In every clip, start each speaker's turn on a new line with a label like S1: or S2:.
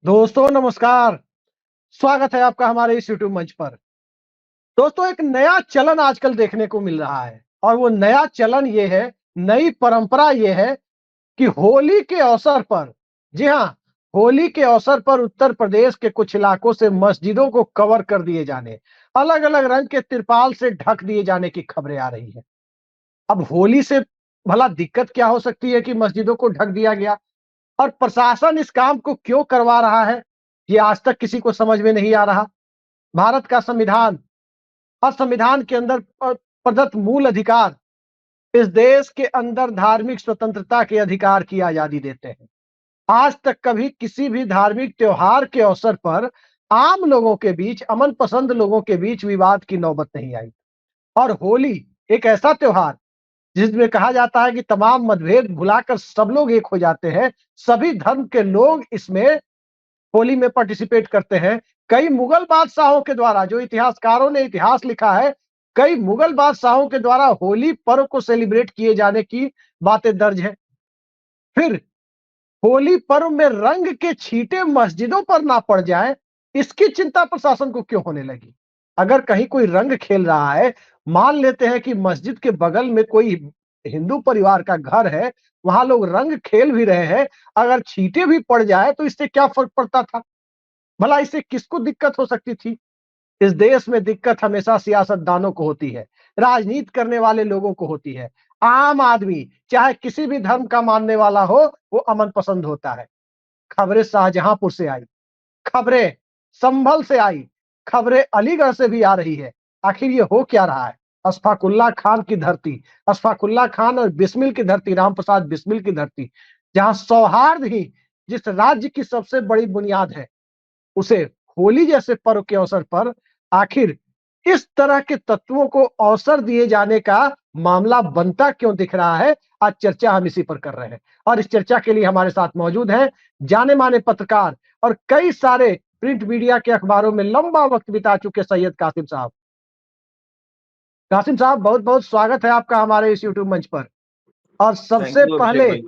S1: दोस्तों नमस्कार। स्वागत है आपका हमारे इस यूट्यूब मंच पर। दोस्तों एक नया चलन आजकल देखने को मिल रहा है और वो नया चलन ये है, नई परंपरा ये है कि होली के अवसर पर, जी हाँ, होली के अवसर पर उत्तर प्रदेश के कुछ इलाकों से मस्जिदों को कवर कर दिए जाने, अलग-अलग रंग के तिरपाल से ढक दिए जाने की खबरें आ रही हैं। अब होली से भला दिक्कत क्या हो सकती है कि मस्जिदों को ढक दिया गया? और प्रशासन इस काम को क्यों करवा रहा है, ये आज तक किसी को समझ में नहीं आ रहा। भारत का संविधान और संविधान के अंदर प्रदत्त मूल अधिकार इस देश के अंदर धार्मिक स्वतंत्रता के अधिकार की आजादी देते हैं। आज तक कभी किसी भी धार्मिक त्योहार के अवसर पर आम लोगों के बीच, अमन पसंद लोगों के बीच विवाद की नौबत नहीं आई। और होली एक ऐसा त्योहार जिसमें कहा जाता है कि तमाम मतभेद भुलाकर सब लोग एक हो जाते हैं, सभी धर्म के लोग इसमें होली में पार्टिसिपेट करते हैं। कई मुगल बादशाहों के द्वारा, जो इतिहासकारों ने इतिहास लिखा है, कई मुगल बादशाहों के द्वारा होली पर्व को सेलिब्रेट किए जाने की बातें दर्ज है। फिर होली पर्व में रंग के छींटे मस्जिदों पर ना पड़ जाए, इसकी चिंता प्रशासन को क्यों होने लगी? अगर कहीं कोई रंग खेल रहा है, मान लेते हैं कि मस्जिद के बगल में कोई हिंदू परिवार का घर है, वहां लोग रंग खेल भी रहे हैं, अगर छींटे भी पड़ जाए तो इससे क्या फर्क पड़ता था? भला इससे किसको दिक्कत हो सकती थी? इस देश में दिक्कत हमेशा सियासतदानों को होती है, राजनीति करने वाले लोगों को होती है। आम आदमी चाहे किसी भी धर्म का मानने वाला हो, वो अमन पसंद होता है। खबरें शाहजहांपुर से आई, खबरें संभल से आई, खबरें अलीगढ़ से भी आ रही है। आखिर ये हो क्या रहा है? अशफाकुल्ला खान की धरती, अशफाकुल्ला खान और बिस्मिल की धरती, राम प्रसाद बिस्मिल की धरती, जहां सौहार्द ही जिस राज्य की सबसे बड़ी बुनियाद है, उसे होली जैसे पर्व के अवसर पर आखिर इस तरह के तत्वों को अवसर दिए जाने का मामला बनता क्यों दिख रहा है? आज चर्चा हम इसी पर कर रहे हैं और इस चर्चा के लिए हमारे साथ मौजूद हैं जाने-माने पत्रकार और कई सारे प्रिंट मीडिया के अखबारों में लंबा वक्त बिता चुके सैयद कासिम साहब। कासिम साहब, बहुत-बहुत स्वागत है आपका हमारे इस यूट्यूब मंच पर। और
S2: थैंक
S1: सबसे
S2: यू अभिषेक
S1: पहले
S2: भाई।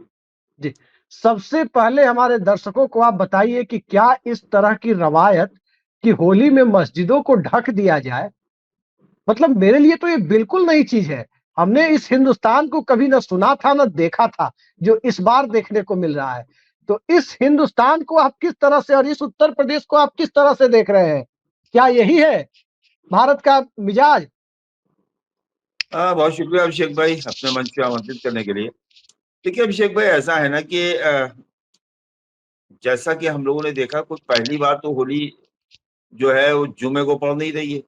S1: जी, सबसे पहले हमारे दर्शकों को आप बताइए कि क्या इस तरह की रवायत कि होली में मस्जिदों को ढक दिया जाए, मतलब मेरे लिए तो ये बिल्कुल नई चीज है। हमने इस हिंदुस्तान को कभी ना सुना था ना देखा था, जो इस बार देखने को मिल रहा है। तो इस हिंदुस्तान को आप किस तरह से और इस उत्तर प्रदेश को आप किस तरह से देख रहे हैं? क्या यही है भारत का मिजाज?
S2: बहुत शुक्रिया अभिषेक भाई अपने मंच पे आमंत्रित करने के लिए। देखिए अभिषेक भाई, ऐसा है ना कि जैसा कि हम लोगों ने देखा, कोई पहली बार तो होली जो है वो जुमे को पड़ नहीं रही है।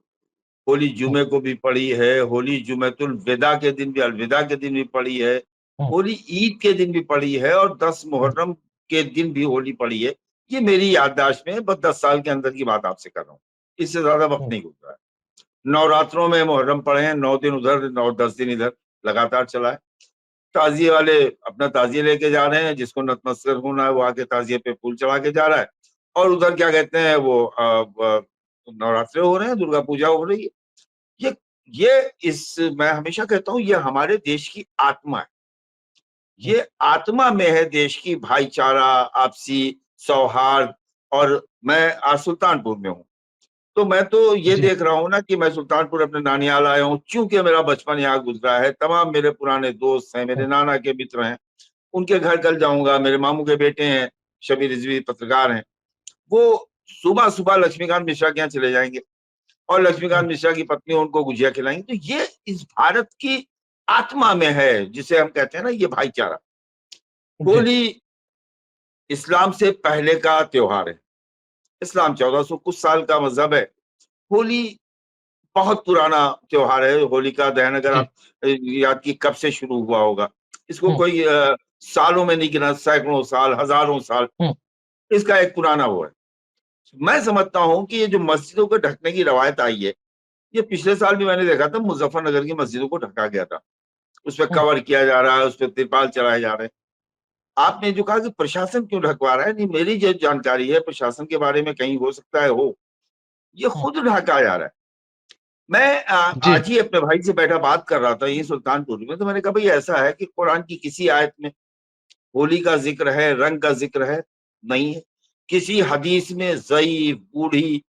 S2: होली जुमे को भी पड़ी है, होली जुमेतुल विदा के दिन भी, अलविदा के दिन भी पड़ी है, होली ईद के दिन भी पड़ी है और 10 मुहर्रम के दिन भी होली पड़ी है। ये मेरी याददाश्त में बस 10 साल के अंदर की बात आपसे कर रहा हूँ, इससे ज्यादा वक्त नहीं गुजरा है। नवरात्रों में मुहर्रम पड़े हैं, 9 दिन उधर 9-10 दिन इधर लगातार चला है। ताजिए वाले अपना ताजिए लेके जा रहे हैं, जिसको नतमस्तक होना है वो आके ताजिए पे फूल चढ़ा के जा रहा है। और उधर क्या कहते हैं वो नवरात्रे हो रहे हैं, दुर्गा पूजा हो रही है। ये इस मैं हमेशा कहता हूँ, ये हमारे देश की आत्मा है। ये आत्मा में है देश की भाईचारा, आपसी सौहार्द। और मैं आज सुल्तानपुर में हूँ, तो मैं तो ये
S1: जी,
S2: देख रहा हूँ ना कि मैं सुल्तानपुर अपने नानियाल आया हूँ, चूंकि मेरा बचपन यहाँ गुजरा है। तमाम मेरे पुराने दोस्त हैं, मेरे नाना के मित्र हैं, उनके घर कल जाऊंगा। मेरे मामू के बेटे हैं, शबीर रिजवी पत्रकार हैं, वो सुबह सुबह लक्ष्मीकांत मिश्रा के यहाँ चले जाएंगे और लक्ष्मीकांत मिश्रा की पत्नी उनको गुजिया खिलाएंगे। तो ये इस भारत की आत्मा में है, जिसे हम कहते हैं ना ये भाईचारा।
S1: जी,
S2: होली इस्लाम से पहले का त्योहार है। इस्लाम 1400 कुछ साल का मजहब है। होली बहुत पुराना त्योहार है। होलिका दहन अगर
S1: जी,
S2: आप याद की कब से शुरू हुआ होगा, इसको
S1: हुँ,
S2: कोई सालों में नहीं गिना, सैकड़ों साल, हजारों साल
S1: हुँ,
S2: इसका एक पुराना वो है। मैं समझता हूँ कि ये जो मस्जिदों को ढकने की रवायत आई है, ये पिछले साल भी मैंने देखा था, मुजफ्फरनगर की मस्जिदों को ढका गया था। उस पर
S1: हुँ,
S2: कवर किया जा रहा है, उस पर तिरपाल चढ़ाए जा रहे हैं। आपने जो कहा कि प्रशासन क्यों ढकवा रहा है, नहीं, मेरी जो जानकारी है प्रशासन के बारे में कहीं हो सकता है हो, ये
S1: हुँ,
S2: खुद ढका जा रहा है। मैं
S1: जी,
S2: आज ही अपने भाई से बैठा बात कर रहा था यही सुल्तानपुर में, तो मैंने कहा भाई ऐसा है कि कुरान की किसी आयत में होली का जिक्र है, रंग का जिक्र है? नहीं है। किसी हदीस में ज़ईफ़, बूढ़ी,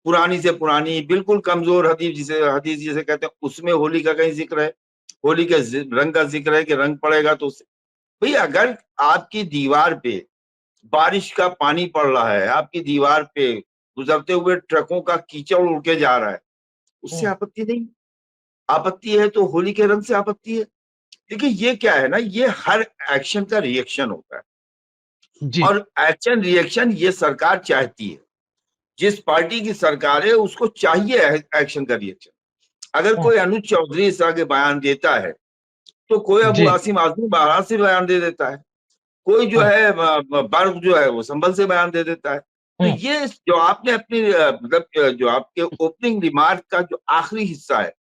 S2: पुरानी से पुरानी, बिल्कुल कमज़ोर हदीस जिसे कहते हैं, उसमें होली का कहीं ज़िक्र है? होली के रंग का ज़िक्र है कि रंग पड़ेगा तो उससे भई अगर आपकी दीवार पे बारिश का पानी पड़ रहा है, आपकी दीवार पे गुज़रते हुए ट्रकों का कीचड़ उड़ के जा रहा है, उससे
S1: हम्म,
S2: आपत्ति नहीं। आपत्ति है तो होली के रंग से आपत्ति है। देखिए ये क्या है ना, ये हर एक्शन का रिएक्शन होता है
S1: जी।
S2: और एक्शन रिएक्शन ये सरकार चाहती है। जिस पार्टी की सरकार है उसको चाहिए एक्शन का रिएक्शन। अगर
S1: हम्म,
S2: कोई अनुज चौधरी इस तरह के बयान देता है, तो कोई अबू
S1: जी।
S2: आसिम आज़मी बारात से बयान दे देता है। कोई जो
S1: हम्म,
S2: है बर्क़ जो है वो संभल से बयान दे देता है। तो
S1: हम्म,
S2: ये जो आपने अपनी मतलब जो आपके ओपनिंग रिमार्क का जो आखिरी हिस्सा है,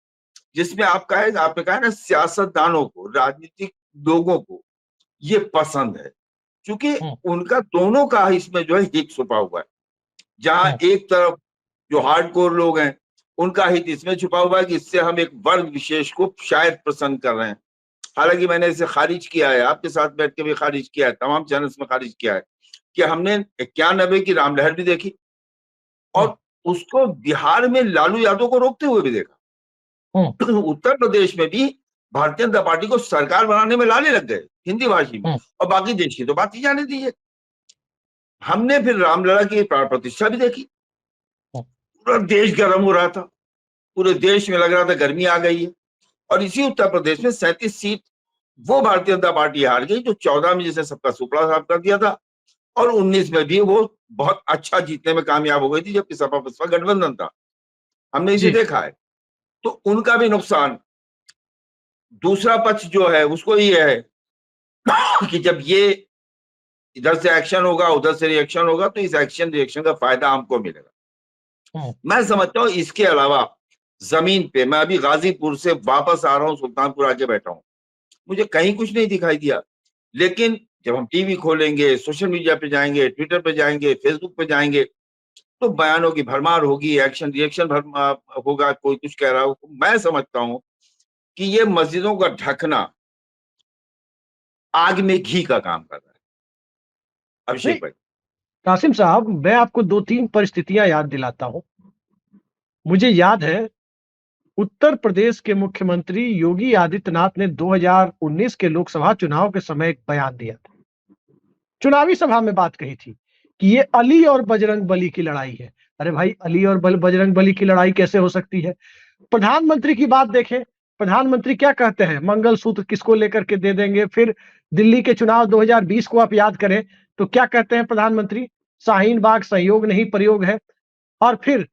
S2: जिसमें आपने कहा है ना सियासतदानों को, राजनीतिक लोगों को ये पसंद है। क्योंकि
S1: हम्म,
S2: उनका दोनों का इसमें जो है हित छुपा हुआ है। जहाँ
S1: हम्म,
S2: एक तरफ जो हार्डकोर लोग हैं, उनका हित इसमें छुपा हुआ है कि इससे हम एक वर्ग विशेष को शायद प्रसन्न कर रहे हैं। हालाँकि मैंने इसे खारिज किया है, आपके साथ बैठ के भी खारिज किया है, तमाम चैनल्स में खारिज किया है कि हमने 91 की रामलहर भी देखी
S1: हम्म,
S2: और उसको बिहार में लालू यादव को रोकते हुए भी देखा।
S1: हम्म,
S2: उत्तर प्रदेश में भी भारतीय जनता पार्टी को सरकार बनाने में लाने लग गए, हिंदी भाषी में
S1: हम्म,
S2: और बाकी देश की तो बात ही जाने दीजिए। हमने फिर रामलला की प्राण प्रतिष्ठा भी देखी।
S1: हम्म,
S2: पूरा देश गर्म हो रहा था। पूरे देश में लग रहा था गर्मी आ गई है और इसी उत्तर प्रदेश में 37 सीट वो भारतीय जनता पार्टी हार गई जो 14 में जिसे सबका सुपड़ा साफ कर दिया था और 19 में भी वो बहुत अच्छा जीतने में कामयाब हो गई थी जबकि सपा बसपा गठबंधन था। हमने इसे
S1: जी।
S2: देखा है। तो उनका भी नुकसान। दूसरा पक्ष जो है उसको ये है कि जब ये इधर से एक्शन होगा, उधर से रिएक्शन होगा तो इस एक्शन रिएक्शन का फायदा हमको मिलेगा।
S1: हम्म,
S2: मैं समझता हूँ इसके अलावा जमीन पे मैं अभी गाजीपुर से वापस आ रहा हूँ, सुल्तानपुर आके बैठा हूँ। मुझे कहीं कुछ नहीं दिखाई दिया। लेकिन जब हम टीवी खोलेंगे, सोशल मीडिया पे जाएँगे, ट्विटर पे जाएँगे, फेसबुक पे जाएँगे, तो बयानों की भरमार होगी, एक्शन रिएक्शन होगा, कोई कुछ कह रहा हो। मैं समझता हूँ कि ये मस्जिदों का ढकना आग में घी का काम कर रहा है।
S1: नहीं,
S2: अभिषेक भाई।
S1: कासिम साहब, मैं आपको 2-3 परिस्थितियां याद दिलाता हूं। मुझे याद है, उत्तर प्रदेश के मुख्यमंत्री योगी आदित्यनाथ ने 2019 के लोकसभा चुनाव के समय एक बयान दिया था। चुनावी सभा में बात कही थी कि ये अली और बजरंग बली की लड़ाई है। अरे भाई, अली और बजरंग बली की लड़ाई कैसे हो सकती है? प्रधानमंत्री की बात देखें, प्रधानमंत्री क्या कहते हैं, मंगलसूत्र किसको लेकर के दे देंगे? फिर दिल्ली के चुनाव 2020 को आप याद करें तो क्या कहते हैं प्रधानमंत्री? शाहीन बाग संयोग नहीं प्रयोग है। और फिर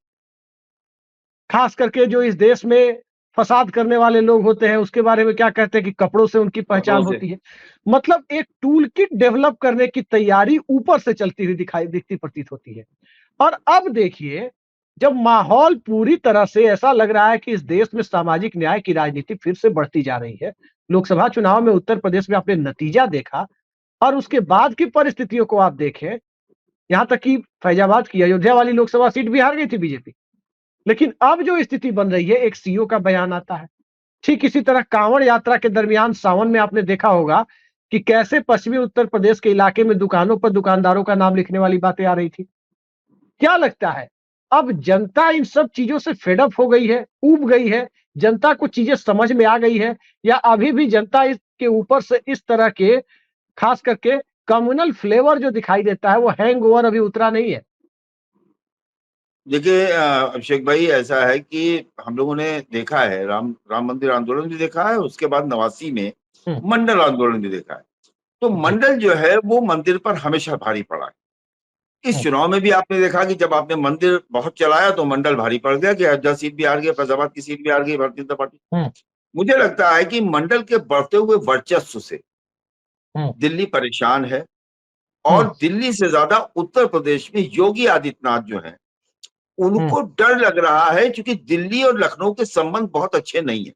S1: खास करके जो इस देश में फसाद करने वाले लोग होते हैं उसके बारे में क्या कहते हैं कि कपड़ों से उनकी
S2: कपड़ों
S1: पहचान
S2: से
S1: होती है। मतलब एक टूल किट डेवलप करने की तैयारी ऊपर से चलती हुई दिखाई दिखती प्रतीत होती है। और अब देखिए, जब माहौल पूरी तरह से ऐसा लग रहा है कि इस देश में सामाजिक न्याय की राजनीति फिर से बढ़ती जा रही है। लोकसभा चुनाव में उत्तर प्रदेश में आपने नतीजा देखा और उसके बाद की परिस्थितियों को आप देखें, यहां तक कि फैजाबाद की अयोध्या वाली लोकसभा सीट भी हार गई थी बीजेपी। लेकिन अब जो स्थिति बन रही है, एक सीईओ का बयान आता है। ठीक इसी तरह कांवड़ यात्रा के दरमियान सावन में आपने देखा होगा कि कैसे पश्चिमी उत्तर प्रदेश के इलाके में दुकानों पर दुकानदारों का नाम लिखने वाली बातें आ रही थी। क्या लगता है, अब जनता इन सब चीजों से फेड अप हो गई है, ऊब गई है, जनता को चीजें समझ में आ गई है, या अभी भी जनता इसके ऊपर से इस तरह के खास करके कम्युनल फ्लेवर जो दिखाई देता है वो हैंगओवर अभी उतरा नहीं है?
S2: देखिए अभिषेक भाई ऐसा है कि हम लोगों ने देखा है राम मंदिर आंदोलन भी देखा है, उसके बाद 89 में
S1: हम्म,
S2: मंडल आंदोलन भी देखा है। तो
S1: जी।
S2: मंडल जो है वो मंदिर पर हमेशा भारी पड़ा है। इस
S1: हम्म,
S2: चुनाव में भी आपने देखा कि जब आपने मंदिर बहुत चलाया तो मंडल भारी पड़ गया कि अयोध्या सीट भी हार गई, फैजाबाद की सीट भी हार गई भारतीय जनता पार्टी।
S1: हम्म,
S2: मुझे लगता है कि मंडल के बढ़ते हुए वर्चस्व से
S1: हम्म,
S2: दिल्ली परेशान है
S1: हम्म,
S2: और दिल्ली से ज्यादा उत्तर प्रदेश में योगी आदित्यनाथ जो है
S1: हम्म,
S2: उनको डर लग रहा है क्योंकि दिल्ली और लखनऊ के संबंध बहुत अच्छे नहीं है।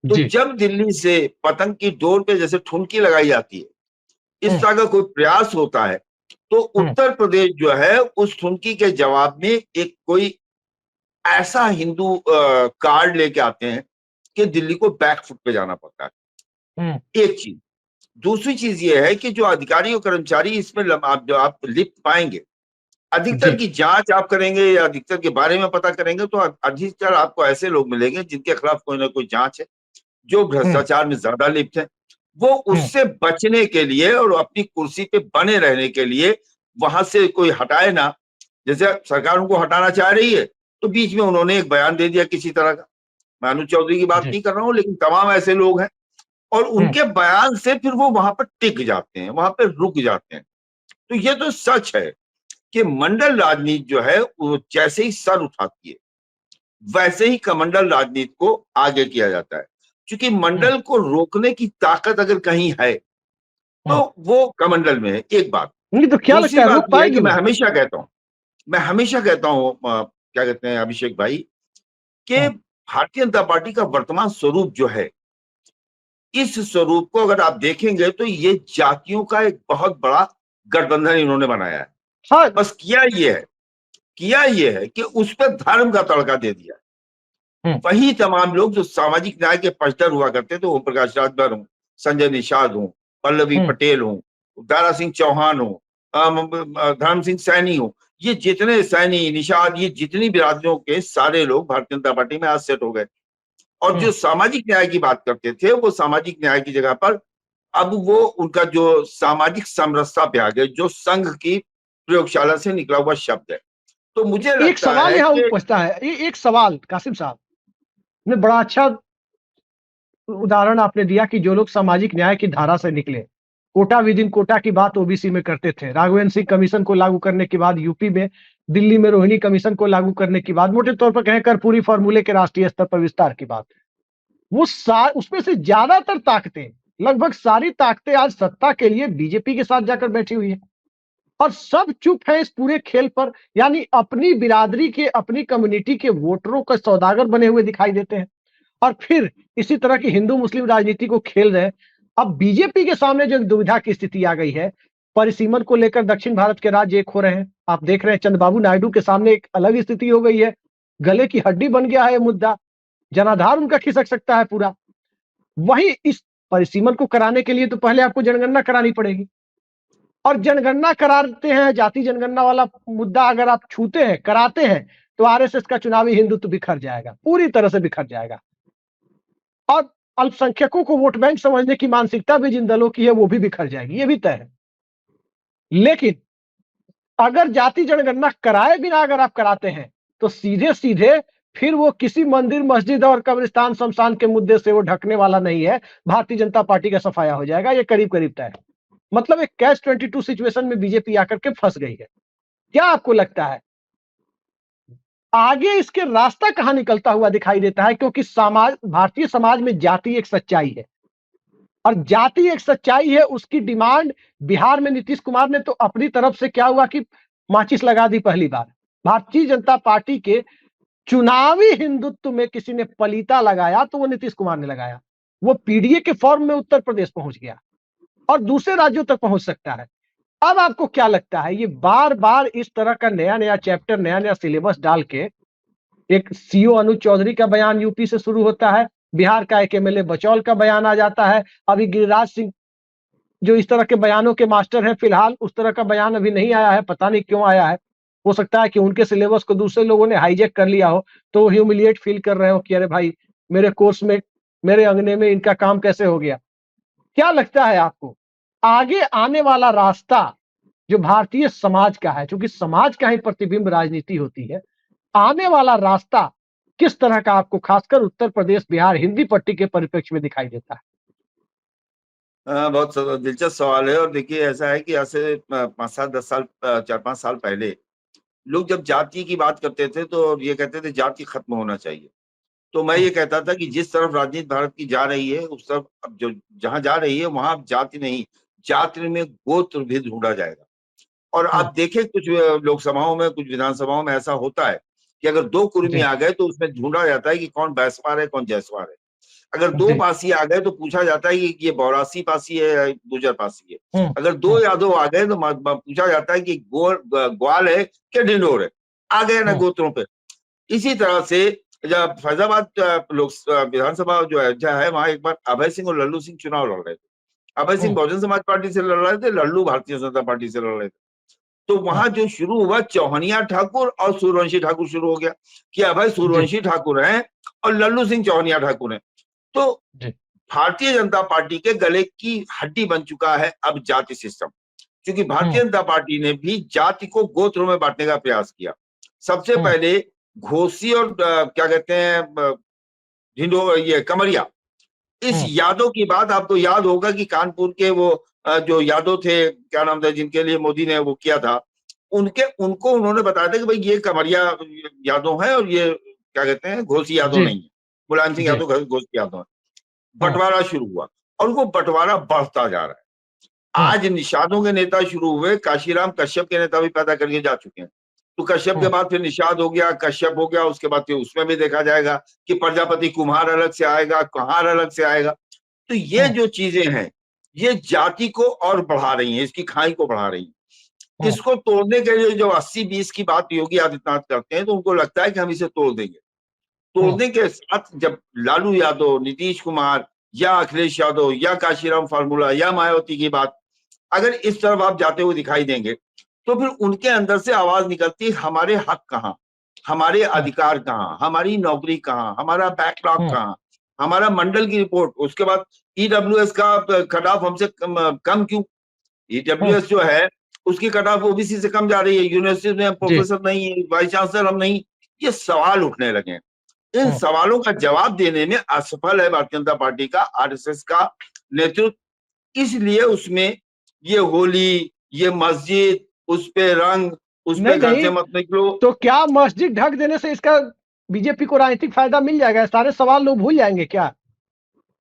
S2: तो
S1: जी।
S2: जब दिल्ली से पतंग की डोर पे जैसे ठुमकी लगाई जाती है, इस
S1: हम्म,
S2: तरह का कोई प्रयास होता है, तो
S1: हम्म,
S2: उत्तर प्रदेश जो है उस ठुमकी के जवाब में एक कोई ऐसा हिंदू कार्ड लेके आते हैं कि दिल्ली को बैकफुट पे जाना पड़ता है।
S1: हम्म,
S2: एक चीज। दूसरी चीज ये है कि जो अधिकारी और कर्मचारी इसमें आप लिप्त पाएंगे अधिकतर की जांच आप करेंगे या अधिकतर के बारे में पता करेंगे तो अधिकतर आपको ऐसे लोग मिलेंगे जिनके खिलाफ कोई ना कोई जांच है, जो भ्रष्टाचार में ज्यादा लिप्त है। वो उससे बचने के लिए और अपनी कुर्सी पे बने रहने के लिए वहां से कोई हटाए ना, जैसे सरकार उनको हटाना चाह रही है तो बीच में उन्होंने एक बयान दे दिया किसी तरह का, मैं अनुज चौधरी की बात नहीं कर रहा हूं, लेकिन तमाम ऐसे लोग हैं और उनके बयान से फिर वो वहां पर टिक जाते हैं, वहां पर रुक जाते हैं। तो ये तो सच है कि मंडल राजनीति जो है वो जैसे ही सर उठाती है वैसे ही कमंडल राजनीति को आगे किया जाता है, क्योंकि मंडल को रोकने की ताकत अगर कहीं है तो वो कमंडल में है। एक बात,
S1: नहीं तो क्या लगता
S2: दूसरी
S1: है
S2: बात
S1: रोक
S2: यह है कि
S1: पाएगी वो?
S2: मैं हमेशा कहता हूं क्या कहते हैं अभिषेक भाई, कि भारतीय जनता पार्टी का वर्तमान स्वरूप जो है, इस स्वरूप को अगर आप देखेंगे तो ये जातियों का एक बहुत बड़ा गठबंधन इन्होंने बनाया है।
S1: हाँ,
S2: बस किया ये है कि उस पर धर्म का तड़का दे दिया। वही तमाम लोग जो सामाजिक न्याय के पक्षधर हुआ करते थे, ओम प्रकाश राजभर हूं, संजय निषाद हूं, पल्लवी पटेल हूं, दारा सिंह चौहान हूं, धर्म सिंह सैनी हूं, ये जितने सैनी निषाद, ये जितनी बिरादरियों के सारे लोग भारतीय जनता पार्टी में आज सेट हो गए। और जो सामाजिक न्याय की बात करते थे वो सामाजिक न्याय की जगह पर अब वो उनका जो सामाजिक समरसता पे आ गए, जो संघ की प्रयोगशाला से निकला हुआ शब्द है। तो मुझे
S1: एक
S2: लगता
S1: सवाल
S2: है
S1: यहाँ
S2: कि
S1: उपजता है, एक सवाल कासिम साहब ने बड़ा अच्छा उदाहरण आपने दिया कि जो लोग सामाजिक न्याय की धारा से निकले, कोटा विद इन कोटा की बात ओबीसी में करते थे, राघवेंद्र सिंह कमीशन को लागू करने के बाद यूपी में, दिल्ली में रोहिणी कमीशन को लागू करने के बाद, मोटे तौर पर कहें कर्पूरी फॉर्मूले के राष्ट्रीय स्तर पर विस्तार की बात, वो उसमें से ज्यादातर ताकतें, लगभग सारी ताकतें आज सत्ता के लिए बीजेपी के साथ जाकर बैठी हुई है और सब चुप है इस पूरे खेल पर, यानी अपनी बिरादरी के, अपनी कम्युनिटी के वोटरों का सौदागर बने हुए दिखाई देते हैं और फिर इसी तरह की हिंदू मुस्लिम राजनीति को खेल रहे हैं। अब बीजेपी के सामने जो दुविधा की स्थिति आ गई है, परिसीमन को लेकर दक्षिण भारत के राज्य एक हो रहे हैं, आप देख रहे हैं चंद्रबाबू नायडू के सामने एक अलग स्थिति हो गई है, गले की हड्डी बन गया है मुद्दा, जनाधार उनका खिसक सकता है पूरा। वहीं इस परिसीमन को कराने के लिए तो पहले आपको जनगणना करानी पड़ेगी और जनगणना कराते हैं, जाति जनगणना वाला मुद्दा अगर आप छूते हैं, कराते हैं, तो आरएसएस का चुनावी हिंदुत्व बिखर जाएगा, पूरी तरह से बिखर जाएगा और अल्पसंख्यकों को वोट बैंक समझने की मानसिकता भी जिन दलों की है वो भी बिखर जाएगी, ये भी तय है। लेकिन अगर जाति जनगणना कराए बिना अगर आप कराते हैं तो सीधे सीधे फिर वो किसी मंदिर मस्जिद और कब्रिस्तान शमशान के मुद्दे से वो ढकने वाला नहीं है, भारतीय जनता पार्टी का सफाया हो जाएगा, ये करीब करीब तय है। मतलब एक कैच 22 सिचुएशन में बीजेपी आकर के फंस गई है। क्या आपको लगता है आगे इसके रास्ता कहां निकलता हुआ दिखाई देता है? क्योंकि समाज, भारतीय समाज में जाति एक सच्चाई है और जाति एक सच्चाई है, उसकी डिमांड बिहार में नीतीश कुमार ने तो अपनी तरफ से क्या हुआ कि माचिस लगा दी पहली बार। भारतीय जनता पार्टी के चुनावी हिंदुत्व में किसी ने पलीता लगाया तो वो नीतीश कुमार ने लगाया, वो पीडीए के फॉर्म में उत्तर प्रदेश पहुंच गया और दूसरे राज्यों तक पहुंच सकता है। अब आपको क्या लगता है ये बार बार इस तरह का नया नया चैप्टर, नया नया सिलेबस डाल के, एक सीओ अनुज चौधरी का बयान यूपी से शुरू होता है, बिहार का एक एमएलए बचौल का बयान आ जाता है, अभी गिरिराज सिंह जो इस तरह के बयानों के मास्टर हैं, फिलहाल उस तरह का बयान अभी नहीं आया है, पता नहीं क्यों आया है, हो सकता है कि उनके सिलेबस को दूसरे लोगों ने हाईजैक कर लिया हो, तो ह्यूमिलिएट फील कर रहे हो कि अरे भाई मेरे कोर्स में, मेरे अंगने में इनका काम कैसे हो गया। क्या लगता है आपको आगे आने वाला रास्ता जो भारतीय समाज का है, क्योंकि समाज का ही प्रतिबिंब राजनीति होती है, आने वाला रास्ता किस तरह का आपको खासकर उत्तर प्रदेश बिहार हिंदी पट्टी के परिप्रेक्ष्य में दिखाई देता है?
S2: बहुत दिलचस्प सवाल है। और देखिए ऐसा है कि ऐसे 5-7-10 साल 4-5 साल पहले लोग जब जाति की बात करते थे तो ये कहते थे जाति खत्म होना चाहिए। तो मैं ये कहता था कि जिस तरफ राजनीति भारत की जा रही है उस तरफ अब जो जहां जा रही है वहां जाति नहीं, जाति में गोत्र भी ढूंढा जाएगा। और आप देखें कुछ लोकसभाओं में, कुछ विधानसभाओं में ऐसा होता है कि अगर 2 कुर्मी आ गए तो उसमें ढूंढा जाता है कि कौन बैसवार है, कौन जैसवार है। अगर 2 पासी आ गए तो पूछा जाता है कि ये बौरासी पासी है या गुर्जर पासी है। अगर 2 यादव आ गए तो पूछा जाता है कि ग्वाल है कि ढिंढोर है। आ गए ना गोत्रों पे। इसी तरह से जब फैजाबाद लोक विधानसभा जो अयोध्या है, वहां एक बार अभय सिंह और लल्लू सिंह चुनाव लड़ रहे थे। अभय सिंह बहुजन समाज पार्टी से लड़ रहे थे, लल्लू भारतीय जनता पार्टी से लड़ रहे थे। तो वहां जो शुरू हुआ चौहनिया ठाकुर और सूर्यवंशी ठाकुर शुरू हो गया कि अभय सूर्यवंशी ठाकुर हैं और लल्लू सिंह चौहनिया ठाकुर हैं। तो भारतीय जनता पार्टी के गले की हड्डी बन चुका है अब जाति सिस्टम, क्योंकि भारतीय जनता पार्टी ने भी जाति को गोत्रों में बांटने का प्रयास किया। सबसे पहले घोसी और क्या कहते हैं ये कमरिया, इस यादव की बात आपको याद होगा कि कानपुर के वो जो यादव थे, क्या नाम था, जिनके लिए मोदी ने वो किया था, उनको उन्होंने बताया था कि भाई ये कमरिया यादव है और ये क्या कहते हैं घोसी यादव नहीं है, मुलायम सिंह यादव घोसी यादव है। बंटवारा शुरू हुआ और वो बंटवारा बढ़ता जा रहा है। आज निषादों के नेता शुरू हुए, काशीराम कश्यप के नेता भी पैदा करके जा चुके हैं। तो कश्यप के बाद फिर निषाद हो गया, कश्यप हो गया, उसके बाद फिर उसमें भी देखा जाएगा कि प्रजापति कुम्हार अलग से आएगा, कुम्हार अलग से आएगा। तो ये जो चीजें हैं ये जाति को और बढ़ा रही हैं, इसकी खाई को बढ़ा रही हैं। इसको तोड़ने के लिए जो 80-20 की बात योगी आदित्यनाथ करते हैं तो उनको लगता है कि हम इसे तोड़ देंगे। तोड़ने के साथ जब लालू यादव, नीतीश कुमार या अखिलेश यादव या काशीराम फार्मूला या मायावती की बात अगर इस तरफ आप जाते हुए दिखाई देंगे तो फिर उनके अंदर से आवाज निकलती है, हमारे हक कहाँ, हमारे अधिकार कहाँ, हमारी नौकरी कहाँ, हमारा बैकलॉग कहाँ, हमारा मंडल की रिपोर्ट, उसके बाद ईडब्ल्यूएस का कट ऑफ हमसे कम क्यों? ईडब्ल्यूएस जो है उसकी कट ऑफ ओबीसी से कम जा रही है, यूनिवर्सिटी में प्रोफेसर नहीं है, वाइस चांसलर हम नहीं, ये सवाल उठने लगे हैं। इन सवालों का जवाब देने में असफल है भारतीय जनता पार्टी का आरएसएस का नेतृत्व। इसलिए उसमें ये होली, ये मस्जिद, उस पे रंग, उस पे घर से मत निकलो।
S1: तो क्या मस्जिद ढक देने से इसका बीजेपी को राजनीतिक फायदा मिल जाएगा? सारे सवाल लोग भूल जाएंगे क्या?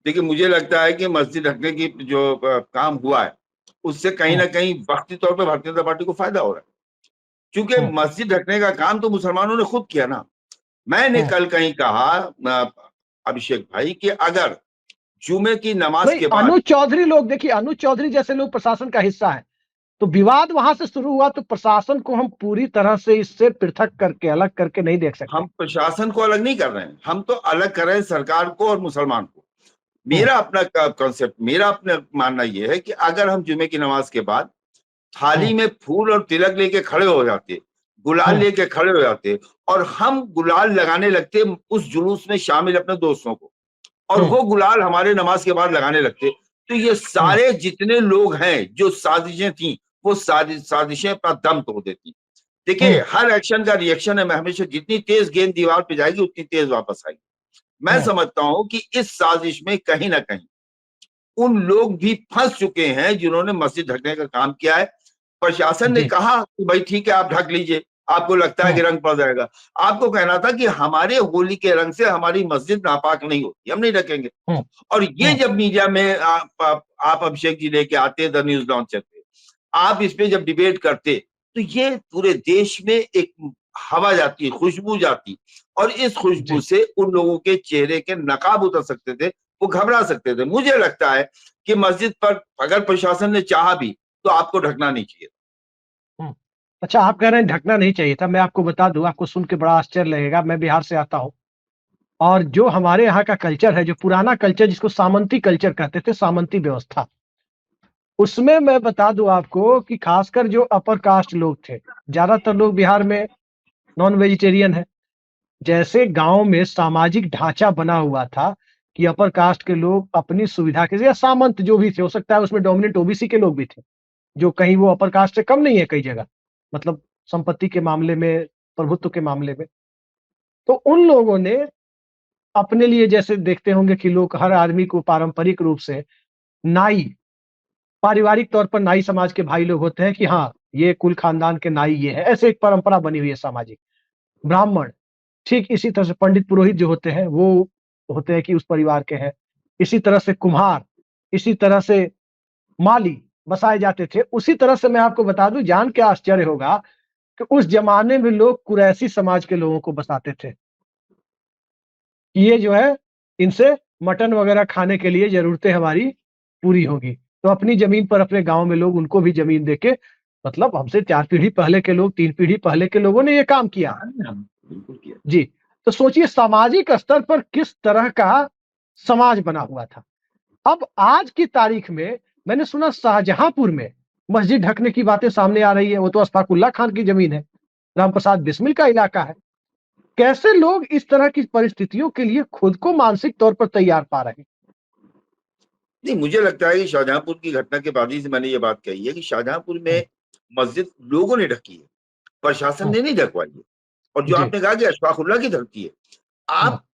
S2: देखिए मुझे लगता है कि मस्जिद ढकने की जो काम हुआ है उससे कहीं ना कहीं वक्ती तौर पर भारतीय जनता पार्टी को फायदा हो रहा है, क्योंकि मस्जिद ढकने का काम तो मुसलमानों ने खुद किया ना। मैंने कल कहीं कहा अभिषेक भाई कि अगर जुमे की नमाज के बाद
S1: अनुज चौधरी लोग, देखिए अनुज चौधरी जैसे लोग प्रशासन का हिस्सा है, तो विवाद वहां से शुरू हुआ, तो प्रशासन को हम पूरी तरह से इससे पृथक करके अलग करके नहीं देख सकते।
S2: हम प्रशासन को अलग नहीं कर रहे हैं, हम तो अलग कर रहे हैं सरकार को और मुसलमान को। मेरा अपना कॉन्सेप्ट, मेरा अपना मानना यह है कि अगर हम जुमे की नमाज के बाद थाली में फूल और तिलक लेके खड़े हो जाते, गुलाल लेके खड़े हो जाते और हम गुलाल लगाने लगते उस जुलूस में शामिल अपने दोस्तों को, और वो गुलाल हमारे नमाज के बाद लगाने लगते, तो ये सारे जितने लोग हैं जो साजिशें थी वो साजिशें अपना दम तोड़ देती। देखिए हर एक्शन का रिएक्शन है, मैं हमेशा जितनी तेज गेंद दीवार पे जाएगी उतनी तेज वापस आएगी। मैं समझता हूं कि इस साजिश में कहीं ना कहीं उन लोग भी फंस चुके हैं जिन्होंने मस्जिद ढकने का काम किया है। प्रशासन ने कहा कि भाई ठीक है आप ढक लीजिए, आपको लगता है कि रंग पड़ जाएगा। आपको कहना था कि हमारे होली के रंग से हमारी मस्जिद नापाक नहीं होती, हम नहीं ढकेंगे। और ये जब मीडिया में आप अभिषेक जी लेके आते द न्यूज लॉन्चर पे, आप इस पे जब डिबेट करते तो ये पूरे देश में एक हवा जाती, खुशबू जाती, और इस खुशबू से उन लोगों के चेहरे के नकाब उतर सकते थे, वो घबरा सकते थे। मुझे लगता है कि मस्जिद पर अगर प्रशासन ने चाहा भी तो आपको ढकना नहीं चाहिए।
S1: अच्छा, आप कह रहे हैं ढकना नहीं चाहिए था। मैं आपको बता दूं, आपको सुन के बड़ा आश्चर्य लगेगा, मैं बिहार से आता हूं और जो हमारे यहाँ का कल्चर है, जो पुराना कल्चर जिसको सामंती कल्चर कहते थे, सामंती व्यवस्था, उसमें मैं बता दूं आपको कि खासकर जो अपर कास्ट लोग थे, ज्यादातर लोग बिहार में नॉन वेजिटेरियन है। जैसे गांव में सामाजिक ढांचा बना हुआ था कि अपर कास्ट के लोग अपनी सुविधा के लिए, या सामंत जो भी थे, हो सकता है उसमें डोमिनेंट ओबीसी के लोग भी थे, जो कहीं वो अपर कास्ट से कम नहीं है कई जगह, मतलब संपत्ति के मामले में, प्रभुत्व के मामले में। तो उन लोगों ने अपने लिए, जैसे देखते होंगे कि लोग हर आदमी को पारंपरिक रूप से नाई, पारिवारिक तौर पर नाई समाज के भाई लोग होते हैं कि हाँ ये कुल खानदान के नाई ये है, ऐसे एक परंपरा बनी हुई है सामाजिक। ब्राह्मण ठीक इसी तरह से, पंडित पुरोहित जो होते हैं वो होते हैं कि उस परिवार के हैं। इसी तरह से कुम्हार, इसी तरह से माली बसाए जाते थे। उसी तरह से मैं आपको बता दूं, जान के आश्चर्य होगा कि उस जमाने में लोग कुरैशी समाज के लोगों को बसाते थे। ये जो है, इनसे मटन वगैरह खाने के लिए जरूरतें हमारी पूरी होगी, तो अपनी जमीन पर अपने गांव में लोग उनको भी जमीन देके, मतलब हमसे 4 पीढ़ी पहले के लोग, 3 पीढ़ी पहले के लोगों ने ये काम किया।
S2: बिल्कुल किया
S1: जी। तो सोचिए सामाजिक स्तर पर किस तरह का समाज बना हुआ था। अब आज की तारीख में मैंने सुना शाहजहांपुर में मस्जिद ढकने की बातें सामने आ रही है, वो तो अशफाकुल्ला खान की जमीन है, रामप्रसाद बिस्मिल का इलाका है। कैसे लोग इस तरह की परिस्थितियों के लिए खुद को मानसिक तौर पर तैयार पा रहे हैं?
S2: नहीं, मुझे लगता है कि शाहजहांपुर की घटना के बाद ही से मैंने ये बात कही है कि शाहजहांपुर में मस्जिद लोगों ने ढकी है, प्रशासन ने नहीं ढकवाई है। और जो
S1: जी।
S2: आपने कहा कि अशफाकुल्ला की धरती है, आप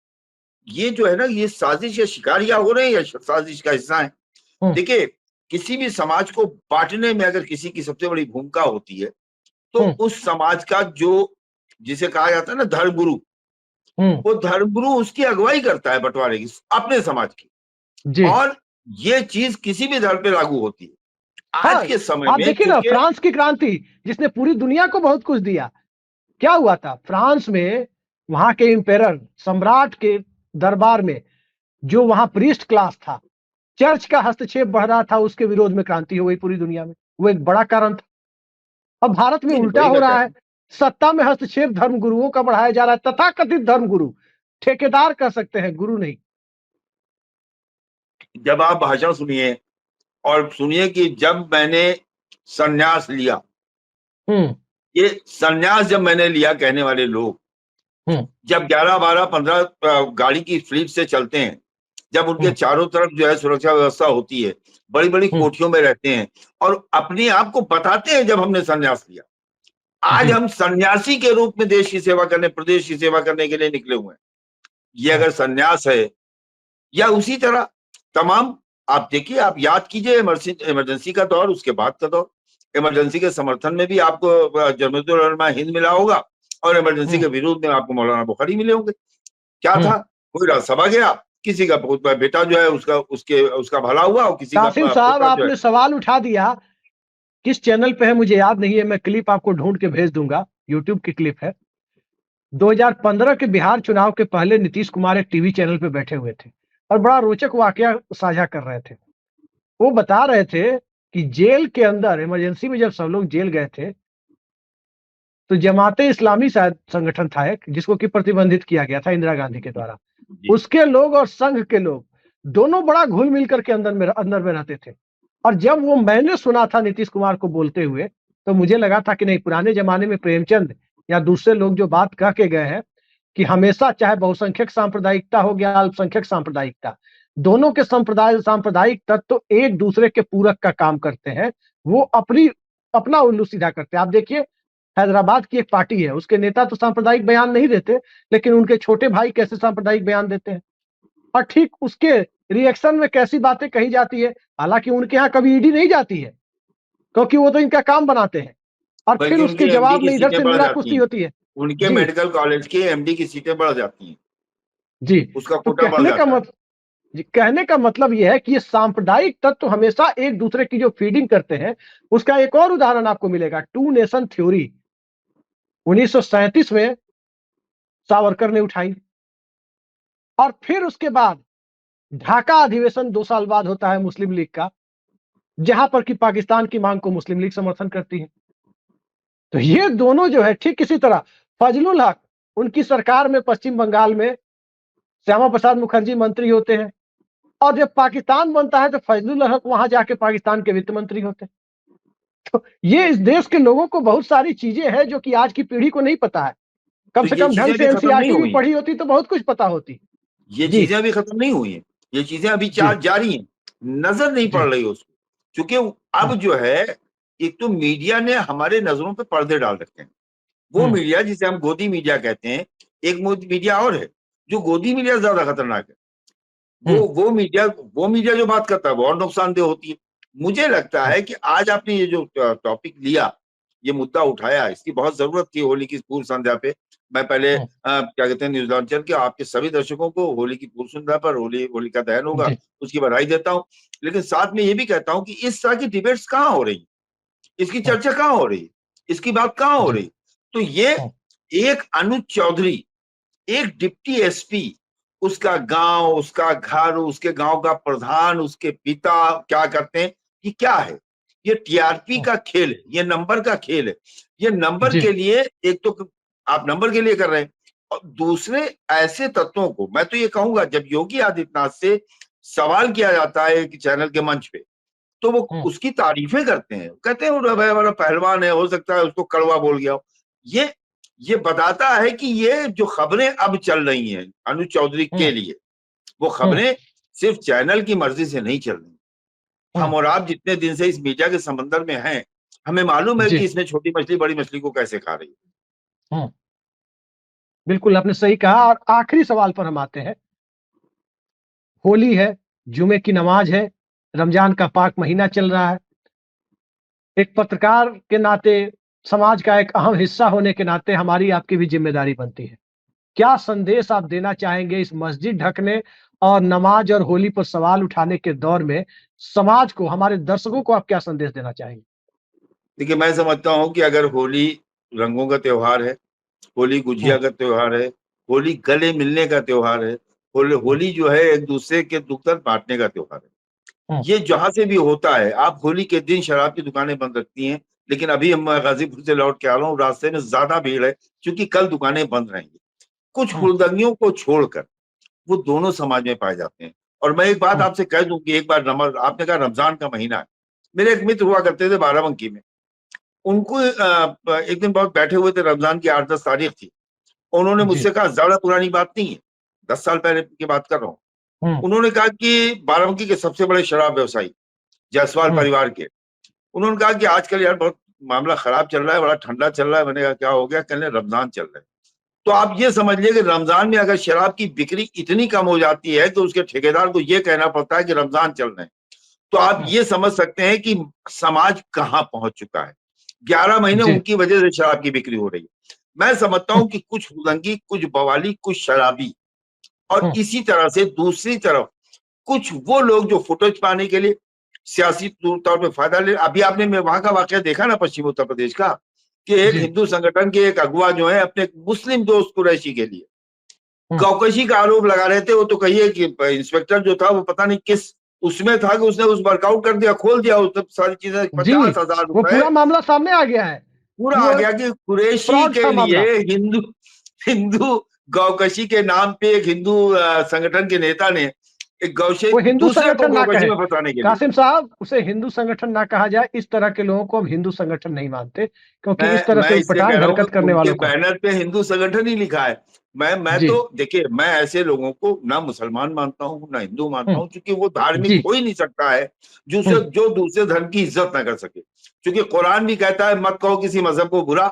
S2: ये जो है ना, ये साजिश या शिकारियां हो रहे हैं या साजिश का हिस्सा है। देखिए, किसी भी समाज को बांटने में अगर किसी की सबसे बड़ी भूमिका होती है, तो उस समाज का जो, जिसे कहा जाता है ना धर्मगुरु, वो धर्मगुरु उसकी अगुवाई करता है बंटवारे की, अपने समाज की।
S1: जी।
S2: और ये चीज किसी भी धर्म पे लागू होती है आज
S1: हाँ,
S2: के समय
S1: आप
S2: में,
S1: देखिए ना
S2: क्योंकि
S1: फ्रांस की क्रांति जिसने पूरी दुनिया को बहुत कुछ दिया। क्या हुआ था फ्रांस में? वहां के एम्पेरर सम्राट के दरबार में जो वहां प्रीस्ट क्लास था, चर्च का हस्तक्षेप बढ़ रहा था, उसके विरोध में क्रांति हो गई पूरी दुनिया में। वो एक बड़ा कारण था। अब भारत में
S2: नहीं नहीं,
S1: उल्टा
S2: वही
S1: हो
S2: मैं
S1: रहा
S2: कहता
S1: है।
S2: हूँ।
S1: सत्ता में हस्तक्षेप धर्म गुरुओं का बढ़ाया जा रहा है, तथाकथित धर्म गुरु, ठेकेदार कह सकते हैं, गुरु नहीं।
S2: जब आप भाषण सुनिए और सुनिए कि जब मैंने संन्यास लिया,
S1: हम्म।
S2: ये संन्यास जब मैंने लिया कहने वाले लोग,
S1: हम्म।
S2: जब 11 12 15 गाड़ी की फ्लीट से चलते हैं, जब उनके
S1: हम्म।
S2: चारों तरफ जो है सुरक्षा व्यवस्था होती है, बड़ी बड़ी
S1: हम्म।
S2: कोठियों में रहते हैं और अपने आप को बताते हैं जब हमने संन्यास लिया। आज
S1: जी।
S2: हम सन्यासी के रूप में देश की सेवा करने, प्रदेश की सेवा करने के लिए निकले हुए हैं। ये
S1: हाँ।
S2: अगर सन्यास है, या उसी तरह तमाम, आप देखिए, आप याद कीजिए इमरजेंसी का दौर, उसके बाद का दौर। इमरजेंसी के समर्थन में भी आपको जमीयतुल उलमा हिंद मिला होगा और इमरजेंसी के विरोध में आपको मौलाना बुखारी मिले होंगे। क्या
S1: हम्म।
S2: था? कोई राज्यसभा गया, किसी का बेटा जो है उसका भला हुआ और किसी का
S1: कासिम साहब,
S2: पोता जो है।
S1: आपने सवाल उठा दिया। किस चैनल पे है मुझे याद नहीं है, मैं क्लिप आपको ढूंढ के भेज दूंगा, यूट्यूब की क्लिप है। 2015 के बिहार चुनाव के पहले नीतीश कुमार एक टीवी चैनल पे बैठे हुए थे और बड़ा रोचक वाकया साझा कर रहे थे। वो बता रहे थे कि जेल के अंदर इमरजेंसी में जब सब लोग जेल गए थे, तो जमाते इस्लामी शायद संगठन था एक, जिसको कि प्रतिबंधित किया गया था इंदिरा गांधी के द्वारा।
S2: जी।
S1: उसके लोग और संघ के लोग दोनों बड़ा घुल मिल करके अंदर में रहते थे। और जब वो मैंने सुना था नीतीश कुमार को बोलते हुए, तो मुझे लगा था कि नहीं, पुराने जमाने में प्रेमचंद या दूसरे लोग जो बात कह के गए हैं कि हमेशा चाहे बहुसंख्यक सांप्रदायिकता हो या अल्पसंख्यक सांप्रदायिकता, दोनों के सांप्रदायिक तत्व तो एक दूसरे के पूरक का काम करते हैं। वो अपना उल्लू सीधा करते हैं। आप देखिए, हैदराबाद की एक पार्टी है, उसके नेता तो सांप्रदायिक बयान नहीं देते, लेकिन उनके छोटे भाई कैसे सांप्रदायिक बयान देते हैं। और ठीक उसके रिएक्शन में कैसी बातें कही जाती है। हालांकि उनके यहाँ कभी ईडी नहीं जाती है, क्योंकि वो तो इनका काम बनाते हैं। और फिर
S2: बल्कि उनकी
S1: उसके
S2: एमडी
S1: जवाब
S2: की
S1: में इधर
S2: सीटें
S1: से
S2: बढ़
S1: मीरा
S2: जाती
S1: कुश्ती
S2: हैं,
S1: होती है।
S2: उनके
S1: जी।
S2: मेडिकल कॉलेज के एमडी की सीटें बढ़ जाती हैं,
S1: जी।
S2: उसका
S1: तो
S2: कोटा बढ़ जाता है।
S1: कहने का मतलब यह है कि ये सांप्रदायिक तत्व तो हमेशा एक दूसरे की जो फीडिंग करते हैं। उसका एक और उदाहरण आपको मिलेगा, टू नेशन थ्योरी 1937 में सावरकर ने उठाई। और फिर उसके बाद ढाका अधिवेशन 2 साल बाद होता है मुस्लिम लीग का, जहां पर कि पाकिस्तान की मांग को मुस्लिम लीग समर्थन करती है। तो ये दोनों जो है, ठीक इसी तरह फजलुल हक, उनकी सरकार में पश्चिम बंगाल में श्यामा प्रसाद मुखर्जी मंत्री होते हैं, और जब पाकिस्तान बनता है तो फजलुल हक वहां जाके पाकिस्तान के वित्त मंत्री होते हैं। तो ये इस देश के लोगों को बहुत सारी चीजें हैं जो कि आज की पीढ़ी को नहीं पता है। कम
S2: तो
S1: से
S2: ये
S1: कम ढंग
S2: चीजें
S1: से
S2: भी खत्म नहीं
S1: एनसीईआरटी भी
S2: हुई,
S1: पढ़ी होती तो बहुत कुछ पता होती।
S2: ये
S1: जी।
S2: चीजें अभी खत्म नहीं हुई हैं, ये चीजें अभी
S1: जी।
S2: जारी हैं, नजर नहीं पड़
S1: जी।
S2: रही उसको। क्योंकि अब जो है, एक तो मीडिया ने हमारे नजरों पे पर्दे डाल रखे हैं। वो मीडिया जिसे हम गोदी मीडिया कहते हैं, एक मीडिया और है जो गोदी मीडिया ज्यादा खतरनाक है। वो मीडिया जो बात करता है वो और नुकसानदेह होती है। मुझे लगता है कि आज आपने ये जो टॉपिक लिया, ये मुद्दा उठाया, इसकी बहुत जरूरत थी होली की पूर्व संध्या पे। मैं पहले क्या कहते हैं, न्यूजीलैंड के आपके सभी दर्शकों को होली की पूर्व संध्या पर, होली का दहन होगा,
S1: जी।
S2: उसकी बधाई देता हूँ। लेकिन साथ में ये भी कहता हूँ कि इस तरह की डिबेट्स कहाँ हो रही, इसकी चर्चा कहाँ हो रही, इसकी बात कहाँ हो
S1: जी।
S2: रही। तो ये एक अनुज चौधरी, एक डिप्टी एसपी, उसका गांव, उसका घर, उसके गांव का प्रधान, उसके पिता क्या करते हैं, ये क्या है? ये टीआरपी का खेल है, ये नंबर का खेल है। ये नंबर
S1: जी।
S2: के लिए, एक तो आप नंबर के लिए कर रहे हैं, और दूसरे ऐसे तत्वों को, मैं तो ये कहूंगा, जब योगी आदित्यनाथ से सवाल किया जाता है कि चैनल के मंच पे तो वो उसकी तारीफें करते हैं, कहते हैं वो हमारा पहलवान है, हो सकता है उसको कड़वा बोल गया हो। ये बताता है कि ये जो खबरें अब चल रही हैं अनुज चौधरी के लिए, वो खबरें सिर्फ चैनल की मर्जी से नहीं चल रही। हम और आप जितने दिन से इस मीडिया के समंदर में हैं, हमें मालूम है कि इसमें छोटी मछली बड़ी मछली को कैसे खा रही है।
S1: बिल्कुल आपने सही कहा। और आखिरी सवाल पर हम आते हैं। होली है, जुमे की नमाज है, रमजान का पाक महीना चल रहा है। एक पत्रकार के नाते, समाज का एक अहम हिस्सा होने के नाते हमारी आपकी भी जिम्मेदारी बनती है। क्या संदेश आप देना चाहेंगे इस मस्जिद ढकने और नमाज और होली पर सवाल उठाने के दौर में समाज को, हमारे दर्शकों को आप क्या संदेश देना चाहेंगे?
S2: देखिए, मैं समझता हूँ कि अगर होली रंगों का त्योहार है, होली गुजिया का त्योहार है, होली गले मिलने का त्योहार है, होली जो है एक दूसरे के दुख दर्द बांटने का त्योहार है। ये जहां से भी होता है, आप होली के दिन शराब की दुकानें बंद रखती हैं, लेकिन अभी हम गाजीपुर से लौट के आ रहा हूँ, रास्ते में ज्यादा भीड़ है क्योंकि कल दुकानें बंद रहेंगी। कुछ हुड़दंगियों को छोड़कर वो दोनों समाज में पाए जाते हैं। और मैं एक बात आपसे कह दूं कि एक बार आपने कहा रमजान का महीना है, मेरे एक मित्र हुआ करते थे बाराबंकी में, उनको एक दिन बहुत बैठे हुए थे, रमजान की 8-10 तारीख थी, उन्होंने मुझसे कहा, ज्यादा पुरानी बात नहीं है, 10 साल पहले की बात कर रहा हूँ, उन्होंने कहा कि बाराबंकी के सबसे बड़े शराब व्यवसायी जायसवाल परिवार के, उन्होंने कहा कि आजकल यार बहुत मामला खराब चल रहा है, बड़ा ठंडा चल रहा है। मैंने कहा क्या हो गया? कहने रमजान चल रहा है। तो आप ये समझ लीजिए कि रमजान में अगर शराब की बिक्री इतनी कम हो जाती है तो उसके ठेकेदार को ये कहना पड़ता है कि रमजान चल रहे हैं, तो आप ये समझ सकते हैं कि समाज कहां पहुंच चुका है। 11 महीने उनकी वजह से शराब की बिक्री हो रही है। मैं समझता हूं कि कुछ हुदंगी, कुछ बवाली, कुछ शराबी, और इसी तरह से दूसरी तरफ कुछ वो लोग जो फुटेज पाने के लिए सियासी तौर पे फायदा ले। अभी आपने वहां का वाकया देखा ना, पश्चिम उत्तर प्रदेश का, कि एक हिंदू संगठन के एक अगुवा जो है अपने मुस्लिम दोस्त कुरैशी के लिए गौकशी का आरोप लगा रहे थे। वो तो कहिए कि इंस्पेक्टर जो था वो पता नहीं किस उसमें था कि उसने उस वर्कआउट कर दिया, खोल दिया उस सारी चीजें। 50,000
S1: वो
S2: रुपए
S1: पूरा मामला सामने आ गया है,
S2: पूरा आ गया कि कुरैशी के लिए हिंदू हिंदू गौकशी के नाम पे एक हिंदू संगठन के नेता ने एक गौशे दूसरे को गौकशी में फंसाने के लिए।
S1: कासिम साहब, उसे हिंदू संगठन ना कहा जाए। इस तरह के लोगों को हम हिंदू संगठन नहीं मानते, क्योंकि इस तरह से उटपटांग हरकत करने वालों को
S2: बैनर पे हिंदू संगठन ही लिखा है। मैं तो देखिए, मैं ऐसे लोगों को ना मुसलमान मानता हूँ ना हिंदू मानता हूँ, क्योंकि वो धार्मिक हो ही नहीं सकता है जो दूसरे धर्म की इज्जत ना कर सके। क्योंकि कुरान भी कहता है मत कहो किसी मजहब को बुरा,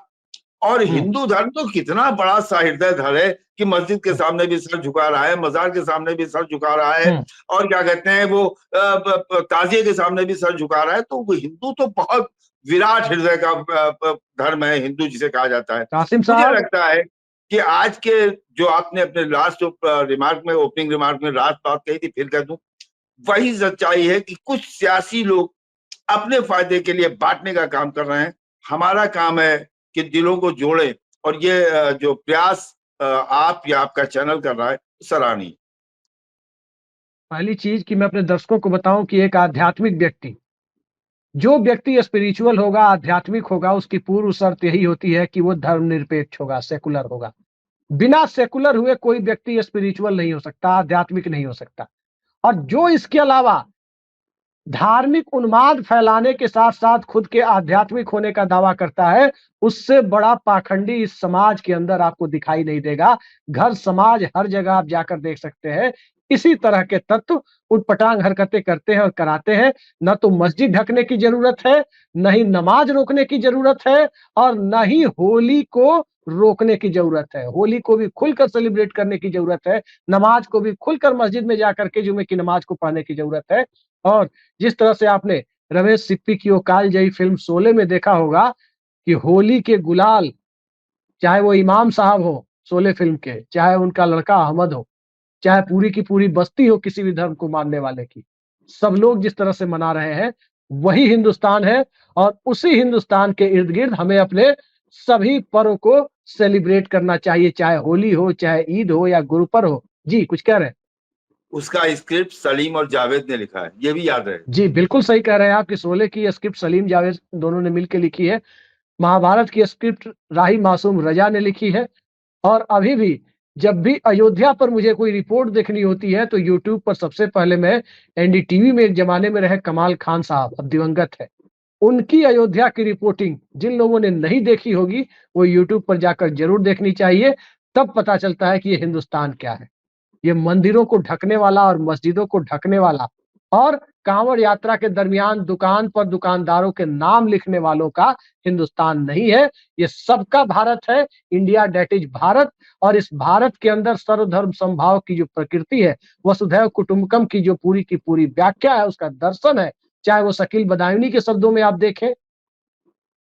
S2: और हिंदू धर्म तो कितना बड़ा सहृदय धर्म है कि मस्जिद के सामने भी सर झुका रहा है, मजार के सामने भी सर झुका रहा है, और क्या कहते हैं वो ताजिए के सामने भी सर झुका रहा है। तो हिंदू तो बहुत विराट हृदय का धर्म है, हिंदू जिसे कहा जाता है। मुझे लगता है कि आज के जो आपने अपने लास्ट रिमार्क में, ओपनिंग रिमार्क में लास्ट बात कही थी, फिर कह दूं, वही सच्चाई है कि कुछ सियासी लोग अपने फायदे के लिए बांटने का काम कर रहे हैं। हमारा काम है कि दिलों को जोड़े, और ये जो प्रयास आप या आपका चैनल कर रहा है, सराहनीय।
S1: पहली चीज कि मैं अपने दर्शकों को बताऊं कि एक आध्यात्मिक व्यक्ति, जो व्यक्ति स्पिरिचुअल होगा, आध्यात्मिक होगा, उसकी पूर्व शर्त यही होती है कि वो धर्मनिरपेक्ष होगा, सेकुलर होगा। बिना सेकुलर हुए कोई व्यक्ति स्पिरिचुअल नहीं हो सकता, आध्यात्मिक नहीं हो सकता। और जो इसके अलावा धार्मिक उन्माद फैलाने के साथ साथ खुद के आध्यात्मिक होने का दावा करता है, उससे बड़ा पाखंडी इस समाज के अंदर आपको दिखाई नहीं देगा। घर समाज हर जगह आप जाकर देख सकते हैं, इसी तरह के तत्व उटपटांग हरकतें करते हैं और कराते हैं। न तो मस्जिद ढकने की जरूरत है, न ही नमाज रोकने की जरूरत है, और न ही होली को रोकने की जरूरत है। होली को भी खुलकर सेलिब्रेट करने की जरूरत है, नमाज को भी खुलकर मस्जिद में जाकर के जुमे की नमाज को पढ़ने की जरूरत है। और जिस तरह से आपने रमेश सिप्पी की वो कालजयी फिल्म शोले में देखा होगा कि होली के गुलाल, चाहे वो इमाम साहब हो शोले फिल्म के, चाहे उनका लड़का अहमद हो, चाहे पूरी की पूरी बस्ती हो किसी भी धर्म को मानने वाले की, सब लोग जिस तरह से मना रहे हैं, वही हिंदुस्तान है। और उसी हिंदुस्तान के इर्द गिर्द हमें अपने सभी पर्व को सेलिब्रेट करना चाहिए, चाहे होली हो, चाहे ईद हो, या गुरुपर्व हो। जी कुछ कह रहे हैं?
S2: उसका स्क्रिप्ट सलीम और जावेद ने लिखा है, ये भी याद रहे।
S1: जी बिल्कुल सही कह रहे हैं आप कि शोले की स्क्रिप्ट सलीम जावेद दोनों ने मिलकर लिखी है। महाभारत की स्क्रिप्ट राही मासूम रजा ने लिखी है। और अभी भी जब भी अयोध्या पर मुझे कोई रिपोर्ट देखनी होती है तो यूट्यूब पर सबसे पहले मैं एनडीटीवी में एक जमाने में रहे कमाल खान साहब, अब दिवंगत है, उनकी अयोध्या की रिपोर्टिंग जिन लोगों ने नहीं देखी होगी वो यूट्यूब पर जाकर जरूर देखनी चाहिए। तब पता चलता है कि ये हिंदुस्तान क्या है। ये मंदिरों को ढकने वाला और मस्जिदों को ढकने वाला और कांवड़ यात्रा के दरमियान दुकान पर दुकानदारों के नाम लिखने वालों का हिंदुस्तान नहीं है। ये सबका भारत है, इंडिया दैट इज भारत। और इस भारत के अंदर सर्वधर्म समभाव की जो प्रकृति है, वसुधैव कुटुंबकम की जो पूरी की पूरी व्याख्या है, उसका दर्शन है, चाहे वो शकील बदायूनी के शब्दों में आप देखें,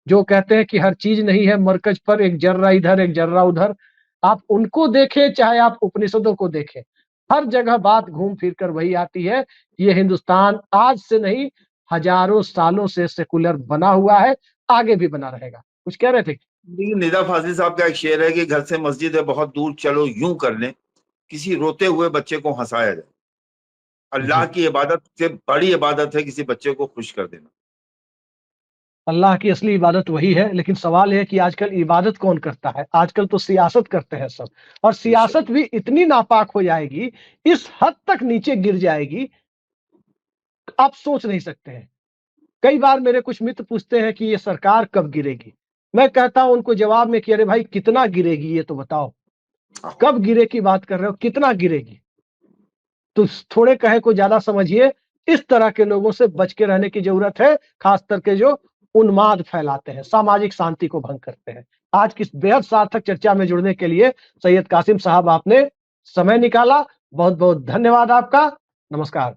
S1: जो कहते हैं कि हर चीज नहीं है मरकज पर, एक जर्रा इधर एक जर्रा उधर। आप उनको देखें, चाहे आप उपनिषदों को देखें, हर जगह बात घूम फिर कर वही आती है। ये हिंदुस्तान आज से नहीं, हजारों सालों से सेकुलर बना हुआ है, आगे भी बना रहेगा। कुछ कह रहे थे?
S2: देखिए, निदा फाजली साहब का एक शेर है कि घर से मस्जिद है बहुत दूर, चलो यूं कर लें किसी रोते हुए बच्चे को हंसाया जाए। अल्लाह की इबादत से बड़ी इबादत है किसी बच्चे को खुश कर देना।
S1: अल्लाह की असली इबादत वही है, लेकिन सवाल है कि आजकल इबादत कौन करता है? आजकल तो सियासत करते हैं सब, और सियासत भी इतनी नापाक हो जाएगी, इस हद तक नीचे गिर जाएगी, आप सोच नहीं सकते हैं। कई बार मेरे कुछ मित्र पूछते हैं कि ये सरकार कब गिरेगी? मैं कहता हूं उनको जवाब में कि अरे भाई कितना गिरेगी ये तो बताओ। कब गिरे की बात कर रहे हो, कितना गिरेगी? तो थोड़े कहे को ज्यादा समझिए। इस तरह के लोगों से बच के रहने की जरूरत है, खास करके जो उन्माद फैलाते हैं, सामाजिक शांति को भंग करते हैं। आज की बेहद सार्थक चर्चा में जुड़ने के लिए सैयद कासिम साहब आपने समय निकाला, बहुत बहुत धन्यवाद आपका। नमस्कार।